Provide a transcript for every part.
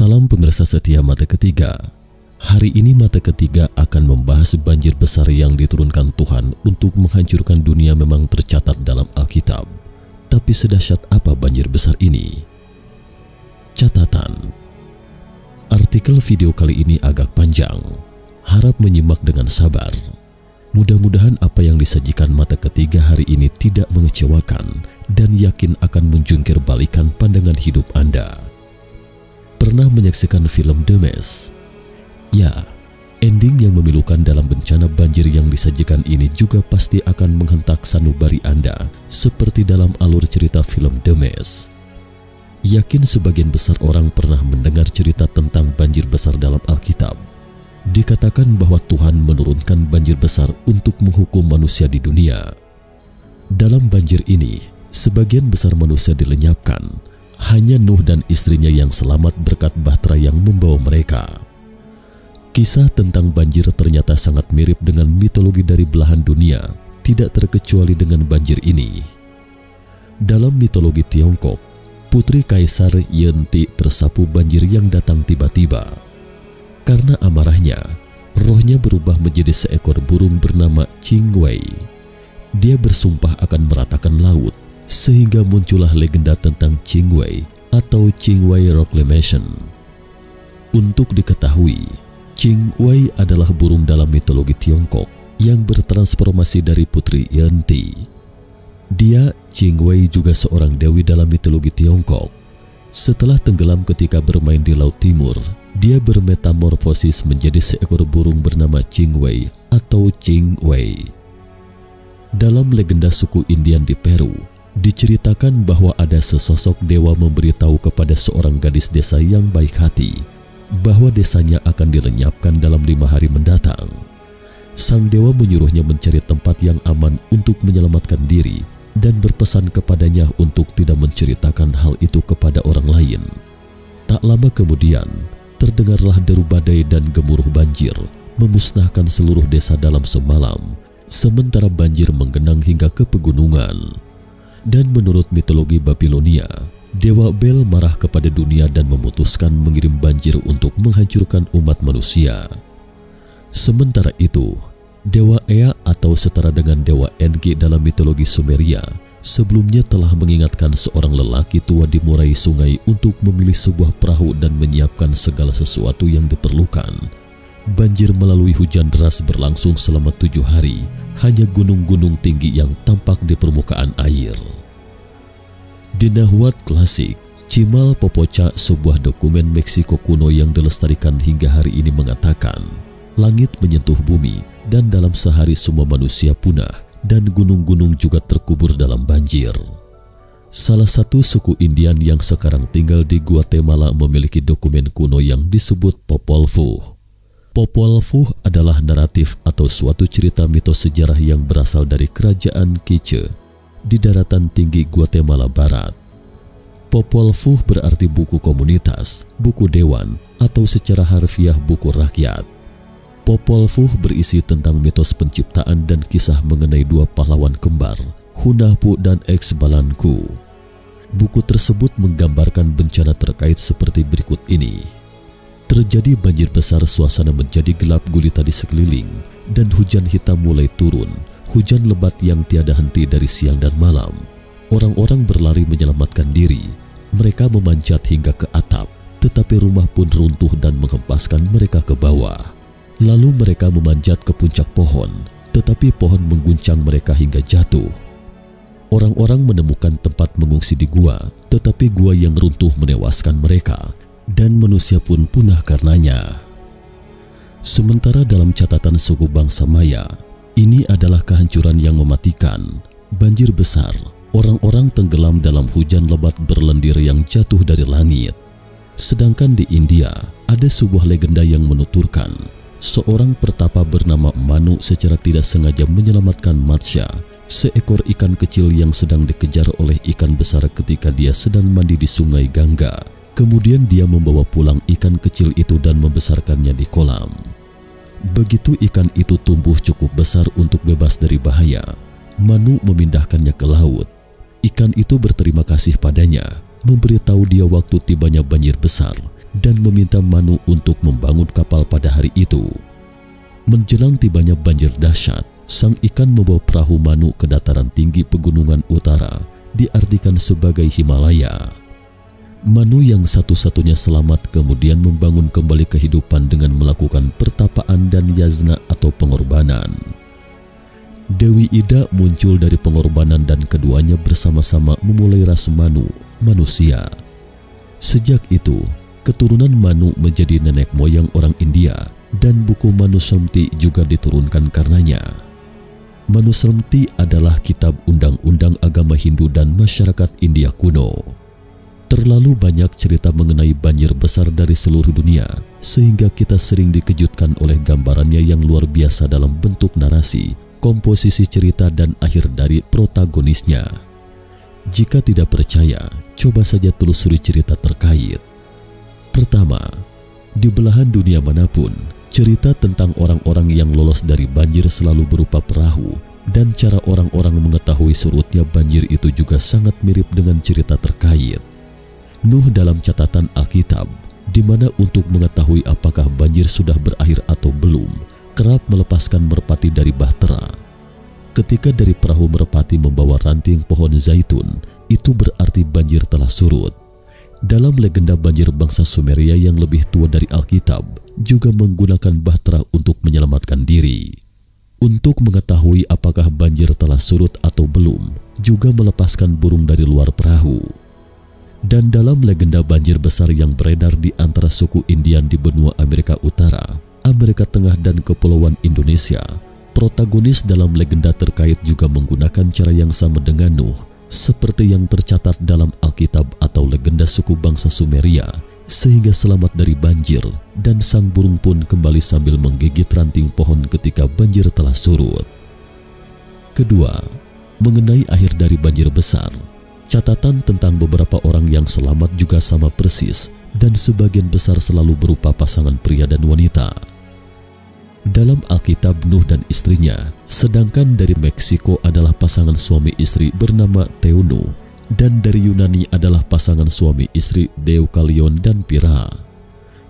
Salam pemirsa setia Mata Ketiga. Hari ini Mata Ketiga akan membahas banjir besar yang diturunkan Tuhan untuk menghancurkan dunia memang tercatat dalam Alkitab. Tapi sedahsyat apa banjir besar ini? Catatan. Artikel video kali ini agak panjang. Harap menyimak dengan sabar. Mudah-mudahan apa yang disajikan Mata Ketiga hari ini tidak mengecewakan dan yakin akan menjungkir balikan pandangan hidup Anda. Pernah menyaksikan film The Mist? Ya, ending yang memilukan dalam bencana banjir yang disajikan ini juga pasti akan menghentak sanubari Anda seperti dalam alur cerita film The Mist. Yakin sebagian besar orang pernah mendengar cerita tentang banjir besar dalam Alkitab. Dikatakan bahwa Tuhan menurunkan banjir besar untuk menghukum manusia di dunia. Dalam banjir ini, sebagian besar manusia dilenyapkan. Hanya Nuh dan istrinya yang selamat berkat bahtera yang membawa mereka. Kisah tentang banjir ternyata sangat mirip dengan mitologi dari belahan dunia, tidak terkecuali dengan banjir ini. Dalam mitologi Tiongkok, putri Kaisar Yenti tersapu banjir yang datang tiba-tiba. Karena amarahnya, rohnya berubah menjadi seekor burung bernama Qingwei. Dia bersumpah akan meratakan laut, sehingga muncullah legenda tentang Qingwei atau Qingwei Reclamation. Untuk diketahui, Qingwei adalah burung dalam mitologi Tiongkok yang bertransformasi dari putri Yenti. Dia, Qingwei, juga seorang dewi dalam mitologi Tiongkok. Setelah tenggelam ketika bermain di Laut Timur, dia bermetamorfosis menjadi seekor burung bernama Qingwei atau Qingwei. Dalam legenda suku Indian di Peru, diceritakan bahwa ada sesosok dewa memberitahu kepada seorang gadis desa yang baik hati bahwa desanya akan dilenyapkan dalam 5 hari mendatang. Sang dewa menyuruhnya mencari tempat yang aman untuk menyelamatkan diri dan berpesan kepadanya untuk tidak menceritakan hal itu kepada orang lain. Tak lama kemudian, terdengarlah deru badai dan gemuruh banjir memusnahkan seluruh desa dalam semalam, sementara banjir menggenang hingga ke pegunungan. Dan menurut mitologi Babilonia, Dewa Bel marah kepada dunia dan memutuskan mengirim banjir untuk menghancurkan umat manusia. Sementara itu, Dewa Ea atau setara dengan Dewa Enki dalam mitologi Sumeria sebelumnya telah mengingatkan seorang lelaki tua di murai sungai untuk memilih sebuah perahu dan menyiapkan segala sesuatu yang diperlukan. Banjir melalui hujan deras berlangsung selama 7 hari, hanya gunung-gunung tinggi yang tampak di permukaan air. Di Nahuatl klasik, Chimal Popoca, sebuah dokumen Meksiko kuno yang dilestarikan hingga hari ini mengatakan, langit menyentuh bumi dan dalam sehari semua manusia punah dan gunung-gunung juga terkubur dalam banjir. Salah satu suku Indian yang sekarang tinggal di Guatemala memiliki dokumen kuno yang disebut Popol Vuh. Popol Vuh adalah naratif atau suatu cerita mitos sejarah yang berasal dari kerajaan Quiche di daratan tinggi Guatemala Barat. Popol Vuh berarti buku komunitas, buku dewan, atau secara harfiah buku rakyat. Popol Vuh berisi tentang mitos penciptaan dan kisah mengenai 2 pahlawan kembar, Hunahpu dan Xbalanku. Buku tersebut menggambarkan bencana terkait seperti berikut ini. Terjadi banjir besar, suasana menjadi gelap gulita di sekeliling, dan hujan hitam mulai turun, hujan lebat yang tiada henti dari siang dan malam. Orang-orang berlari menyelamatkan diri, mereka memanjat hingga ke atap, tetapi rumah pun runtuh dan menghempaskan mereka ke bawah. Lalu mereka memanjat ke puncak pohon, tetapi pohon mengguncang mereka hingga jatuh. Orang-orang menemukan tempat mengungsi di gua, tetapi gua yang runtuh menewaskan mereka, dan manusia pun punah karenanya. Sementara dalam catatan suku bangsa Maya, ini adalah kehancuran yang mematikan, banjir besar, orang-orang tenggelam dalam hujan lebat berlendir yang jatuh dari langit. Sedangkan di India, ada sebuah legenda yang menuturkan, seorang pertapa bernama Manu secara tidak sengaja menyelamatkan Matsya, seekor ikan kecil yang sedang dikejar oleh ikan besar ketika dia sedang mandi di sungai Gangga. Kemudian dia membawa pulang ikan kecil itu dan membesarkannya di kolam. Begitu ikan itu tumbuh cukup besar untuk bebas dari bahaya, Manu memindahkannya ke laut. Ikan itu berterima kasih padanya, memberitahu dia waktu tibanya banjir besar dan meminta Manu untuk membangun kapal pada hari itu. Menjelang tibanya banjir dahsyat, sang ikan membawa perahu Manu ke dataran tinggi pegunungan utara, diartikan sebagai Himalaya. Manu yang satu-satunya selamat kemudian membangun kembali kehidupan dengan melakukan pertapaan dan yajna atau pengorbanan. Dewi Ida muncul dari pengorbanan dan keduanya bersama-sama memulai ras Manu, manusia. Sejak itu, keturunan Manu menjadi nenek moyang orang India dan buku Manusmriti juga diturunkan karenanya. Manusmriti adalah kitab undang-undang agama Hindu dan masyarakat India kuno. Terlalu banyak cerita mengenai banjir besar dari seluruh dunia sehingga kita sering dikejutkan oleh gambarannya yang luar biasa dalam bentuk narasi, komposisi cerita dan akhir dari protagonisnya. Jika tidak percaya, coba saja telusuri cerita terkait. Pertama, di belahan dunia manapun, cerita tentang orang-orang yang lolos dari banjir selalu berupa perahu, dan cara orang-orang mengetahui surutnya banjir itu juga sangat mirip dengan cerita terkait. Nuh dalam catatan Alkitab, di mana untuk mengetahui apakah banjir sudah berakhir atau belum, kerap melepaskan merpati dari bahtera. Ketika dari perahu merpati membawa ranting pohon zaitun, itu berarti banjir telah surut. Dalam legenda banjir bangsa Sumeria yang lebih tua dari Alkitab, juga menggunakan bahtera untuk menyelamatkan diri. Untuk mengetahui apakah banjir telah surut atau belum, juga melepaskan burung dari luar perahu. Dan dalam legenda banjir besar yang beredar di antara suku Indian di benua Amerika Utara, Amerika Tengah dan Kepulauan Indonesia, protagonis dalam legenda terkait juga menggunakan cara yang sama dengan Nuh, seperti yang tercatat dalam Alkitab atau legenda suku bangsa Sumeria, sehingga selamat dari banjir, dan sang burung pun kembali sambil menggigit ranting pohon ketika banjir telah surut. Kedua, mengenai akhir dari banjir besar, catatan tentang beberapa orang yang selamat juga sama persis, dan sebagian besar selalu berupa pasangan pria dan wanita. Dalam Alkitab, Nuh dan istrinya, sedangkan dari Meksiko adalah pasangan suami istri bernama Theunu, dan dari Yunani adalah pasangan suami istri Deukalion dan Pyrrha.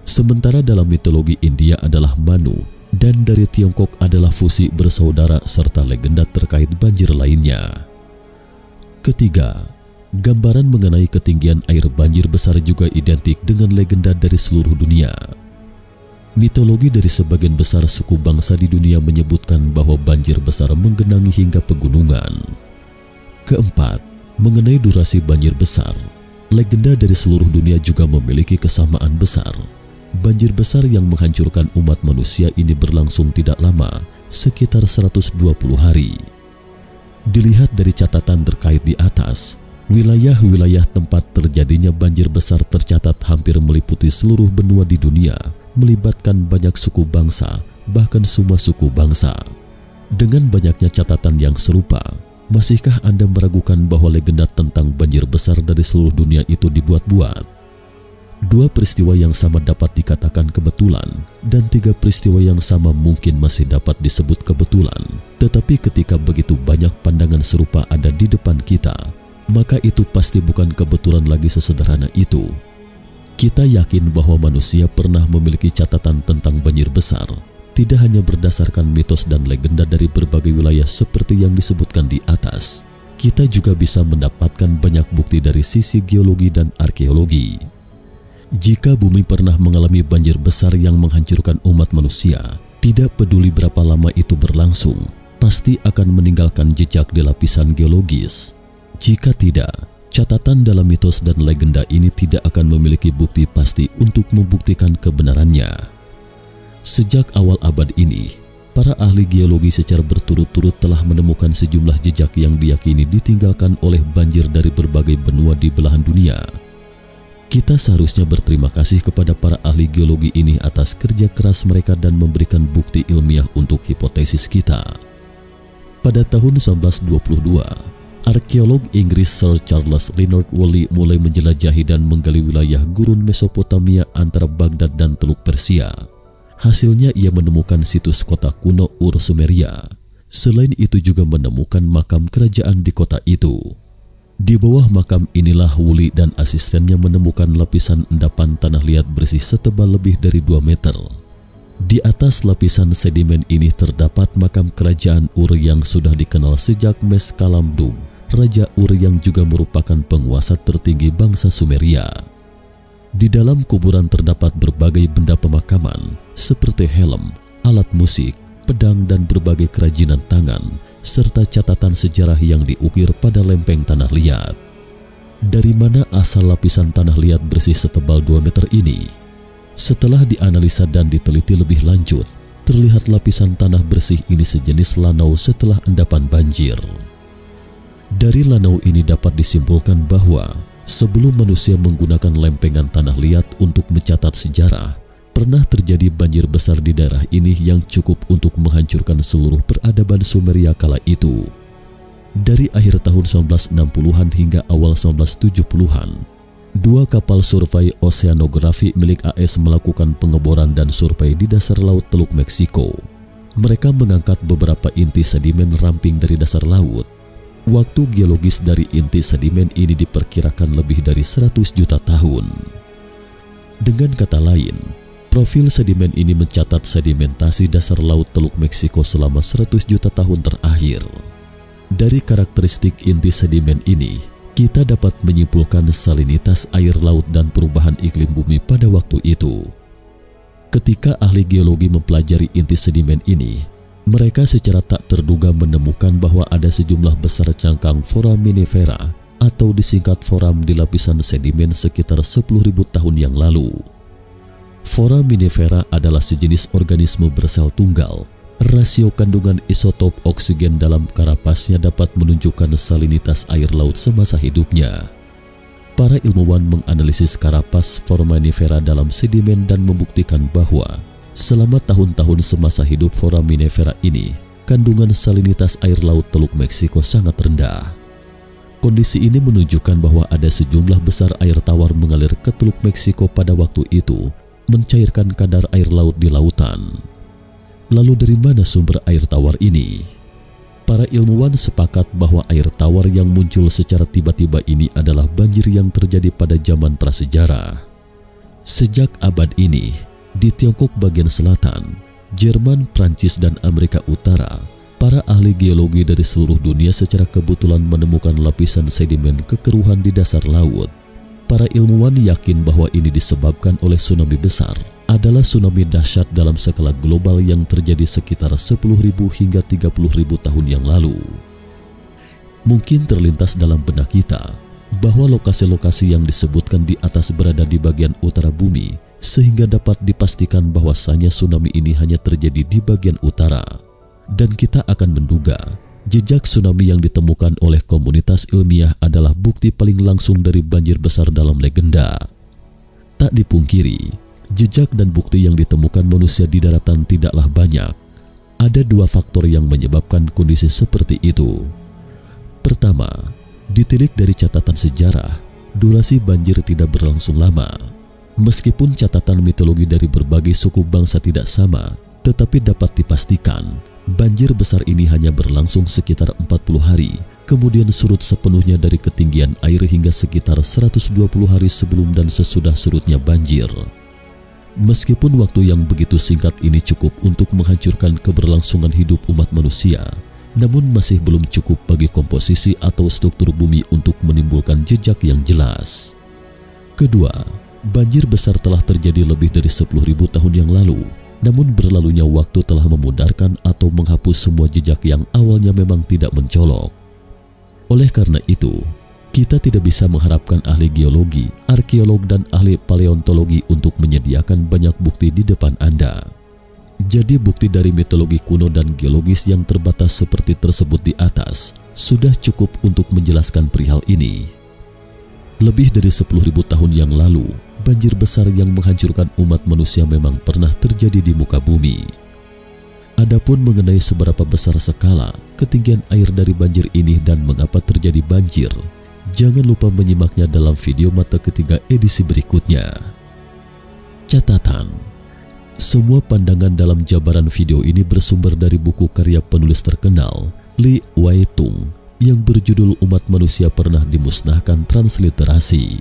Sementara dalam mitologi India adalah Manu, dan dari Tiongkok adalah Fusi bersaudara serta legenda terkait banjir lainnya. Ketiga, gambaran mengenai ketinggian air banjir besar juga identik dengan legenda dari seluruh dunia. Mitologi dari sebagian besar suku bangsa di dunia menyebutkan bahwa banjir besar menggenangi hingga pegunungan. Keempat, mengenai durasi banjir besar, legenda dari seluruh dunia juga memiliki kesamaan besar. Banjir besar yang menghancurkan umat manusia ini berlangsung tidak lama, sekitar 120 hari. Dilihat dari catatan terkait di atas, wilayah-wilayah tempat terjadinya banjir besar tercatat hampir meliputi seluruh benua di dunia, melibatkan banyak suku bangsa, bahkan semua suku bangsa. Dengan banyaknya catatan yang serupa, masihkah Anda meragukan bahwa legenda tentang banjir besar dari seluruh dunia itu dibuat-buat? Dua peristiwa yang sama dapat dikatakan kebetulan, dan tiga peristiwa yang sama mungkin masih dapat disebut kebetulan. Tetapi ketika begitu banyak pandangan serupa ada di depan kita, maka itu pasti bukan kebetulan lagi sesederhana itu. Kita yakin bahwa manusia pernah memiliki catatan tentang banjir besar, tidak hanya berdasarkan mitos dan legenda dari berbagai wilayah seperti yang disebutkan di atas. Kita juga bisa mendapatkan banyak bukti dari sisi geologi dan arkeologi. Jika bumi pernah mengalami banjir besar yang menghancurkan umat manusia, tidak peduli berapa lama itu berlangsung, pasti akan meninggalkan jejak di lapisan geologis. Jika tidak, catatan dalam mitos dan legenda ini tidak akan memiliki bukti pasti untuk membuktikan kebenarannya. Sejak awal abad ini, para ahli geologi secara berturut-turut telah menemukan sejumlah jejak yang diyakini ditinggalkan oleh banjir dari berbagai benua di belahan dunia. Kita seharusnya berterima kasih kepada para ahli geologi ini atas kerja keras mereka dan memberikan bukti ilmiah untuk hipotesis kita. Pada tahun 1922, arkeolog Inggris Sir Charles Leonard Woolley mulai menjelajahi dan menggali wilayah gurun Mesopotamia antara Baghdad dan Teluk Persia. Hasilnya ia menemukan situs kota kuno Ur Sumeria. Selain itu juga menemukan makam kerajaan di kota itu. Di bawah makam inilah Wuli dan asistennya menemukan lapisan endapan tanah liat bersih setebal lebih dari 2 meter. Di atas lapisan sedimen ini terdapat makam kerajaan Ur yang sudah dikenal sejak Mes-Kalamdum, Raja Ur yang juga merupakan penguasa tertinggi bangsa Sumeria. Di dalam kuburan terdapat berbagai benda pemakaman seperti helm, alat musik, pedang dan berbagai kerajinan tangan, serta catatan sejarah yang diukir pada lempeng tanah liat. Dari mana asal lapisan tanah liat bersih setebal 2 meter ini? Setelah dianalisa dan diteliti lebih lanjut, terlihat lapisan tanah bersih ini sejenis lanau setelah endapan banjir. Dari lanau ini dapat disimpulkan bahwa sebelum manusia menggunakan lempengan tanah liat untuk mencatat sejarah, pernah terjadi banjir besar di daerah ini yang cukup untuk menghancurkan seluruh peradaban Sumeria kala itu. Dari akhir tahun 1960-an hingga awal 1970-an, 2 kapal survei oseanografi milik AS melakukan pengeboran dan survei di dasar laut Teluk Meksiko. Mereka mengangkat beberapa inti sedimen ramping dari dasar laut. Waktu geologis dari inti sedimen ini diperkirakan lebih dari 100 juta tahun. Dengan kata lain, profil sedimen ini mencatat sedimentasi dasar laut Teluk Meksiko selama 100 juta tahun terakhir. Dari karakteristik inti sedimen ini, kita dapat menyimpulkan salinitas air laut dan perubahan iklim bumi pada waktu itu. Ketika ahli geologi mempelajari inti sedimen ini, mereka secara tak terduga menemukan bahwa ada sejumlah besar cangkang foraminifera atau disingkat foram di lapisan sedimen sekitar 10.000 tahun yang lalu. Foraminifera adalah sejenis organisme bersel tunggal. Rasio kandungan isotop oksigen dalam karapasnya dapat menunjukkan salinitas air laut semasa hidupnya. Para ilmuwan menganalisis karapas foraminifera dalam sedimen dan membuktikan bahwa selama tahun-tahun semasa hidup foraminifera ini, kandungan salinitas air laut Teluk Meksiko sangat rendah. Kondisi ini menunjukkan bahwa ada sejumlah besar air tawar mengalir ke Teluk Meksiko pada waktu itu, mencairkan kadar air laut di lautan. Lalu dari mana sumber air tawar ini? Para ilmuwan sepakat bahwa air tawar yang muncul secara tiba-tiba ini adalah banjir yang terjadi pada zaman prasejarah. Sejak abad ini, di Tiongkok bagian selatan, Jerman, Prancis, dan Amerika Utara, para ahli geologi dari seluruh dunia secara kebetulan menemukan lapisan sedimen kekeruhan di dasar laut. Para ilmuwan yakin bahwa ini disebabkan oleh tsunami besar, adalah tsunami dahsyat dalam skala global yang terjadi sekitar 10.000 hingga 30.000 tahun yang lalu. Mungkin terlintas dalam benak kita bahwa lokasi-lokasi yang disebutkan di atas berada di bagian utara bumi, sehingga dapat dipastikan bahwasanya tsunami ini hanya terjadi di bagian utara. Dan kita akan menduga jejak tsunami yang ditemukan oleh komunitas ilmiah adalah bukti paling langsung dari banjir besar dalam legenda. Tak dipungkiri, jejak dan bukti yang ditemukan manusia di daratan tidaklah banyak. Ada 2 faktor yang menyebabkan kondisi seperti itu. Pertama, ditilik dari catatan sejarah, durasi banjir tidak berlangsung lama. Meskipun catatan mitologi dari berbagai suku bangsa tidak sama, tetapi dapat dipastikan banjir besar ini hanya berlangsung sekitar 40 hari, kemudian surut sepenuhnya dari ketinggian air hingga sekitar 120 hari sebelum dan sesudah surutnya banjir. Meskipun waktu yang begitu singkat ini cukup untuk menghancurkan keberlangsungan hidup umat manusia, namun masih belum cukup bagi komposisi atau struktur bumi untuk menimbulkan jejak yang jelas. Kedua, banjir besar telah terjadi lebih dari 10.000 tahun yang lalu, namun berlalunya waktu telah memudarkan atau menghapus semua jejak yang awalnya memang tidak mencolok. Oleh karena itu, kita tidak bisa mengharapkan ahli geologi, arkeolog, dan ahli paleontologi untuk menyediakan banyak bukti di depan Anda. Jadi bukti dari mitologi kuno dan geologis yang terbatas seperti tersebut di atas sudah cukup untuk menjelaskan perihal ini. Lebih dari 10.000 tahun yang lalu, banjir besar yang menghancurkan umat manusia memang pernah terjadi di muka bumi. Adapun mengenai seberapa besar skala ketinggian air dari banjir ini dan mengapa terjadi banjir, jangan lupa menyimaknya dalam video mata ketiga edisi berikutnya. Catatan: semua pandangan dalam jabaran video ini bersumber dari buku karya penulis terkenal Li Waitung, yang berjudul Umat Manusia Pernah Dimusnahkan Transliterasi.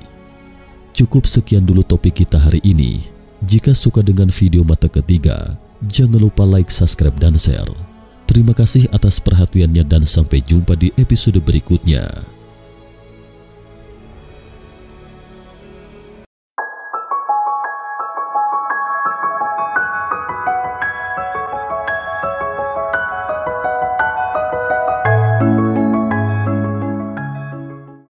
Cukup sekian dulu topik kita hari ini. Jika suka dengan video mata ketiga, jangan lupa like, subscribe, dan share. Terima kasih atas perhatiannya dan sampai jumpa di episode berikutnya.